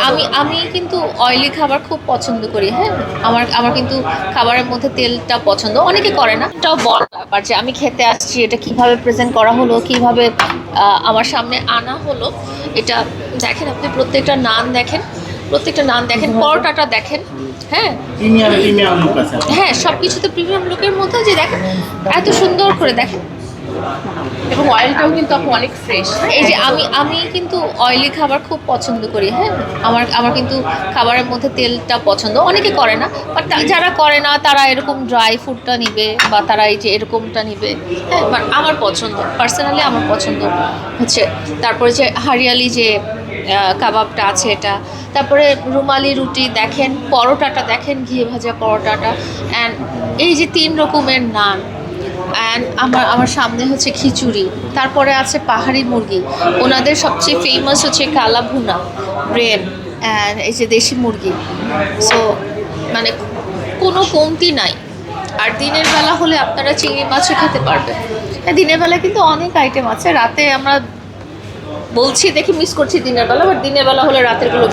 আমি আমি কিন্তু অয়েলি খাবার খুব পছন্দ করি। হ্যাঁ, আমার আমার কিন্তু খাবারের মধ্যে তেলটা পছন্দ, অনেকে করে না। এটাও বড় ব্যাপার যে আমি খেতে আসছি, এটা কিভাবে প্রেজেন্ট করা হলো, কিভাবে আমার সামনে আনা হলো। এটা দেখেন, আপনি প্রত্যেকটা নান দেখেন, প্রত্যেকটা নান দেখেন, পরোটাটা দেখেন। হ্যাঁ, প্রিমিয়াম প্রিমিয়াম লুক আছে আপনার। হ্যাঁ, সব কিছুতে প্রিমিয়াম লুকের মধ্যে যে দেখেন, এত সুন্দর করে দেখেন। এবং অয়েলটাও কিন্তু আপু অনেক ফ্রেশ। এই যে আমি কিন্তু অয়েলি খাবার খুব পছন্দ করি। হ্যাঁ, আমার কিন্তু খাবারের মধ্যে তেলটা পছন্দ, অনেকে করে না। বাট যারা করে না তারা এরকম ড্রাই ফুডটা নিবে, বা তারা এই যে এরকমটা নিবে। হ্যাঁ, বাট আমার পছন্দ, পার্সোনালি আমার পছন্দ হচ্ছে। তারপরে যে হারিয়ালি যে কাবাবটা আছে এটা, তারপরে রুমালি রুটি দেখেন, পরোটাটা দেখেন, ঘি ভাজা পরোটাটা, অ্যান্ড এই যে 3 রকমের নান, অ্যান্ড আমার সামনে হচ্ছে খিচুড়ি। তারপরে আছে পাহাড়ি মুরগি, ওনাদের সবচেয়ে ফেমাস হচ্ছে কালা ভুনা ব্রেড, অ্যান্ড এই যে দেশি মুরগি। সো মানে কোনো কমতি নাই। আর দিনের বেলা হলে আপনারা চিংড়ি মাছও খেতে পারবেন। হ্যাঁ, দিনের বেলা কিন্তু অনেক আইটেম আছে। রাতে আমরা বলছি দেখি মিস করছি দিনের বেলা, বাট দিনের বেলা হলে রাতেরগুলো মিস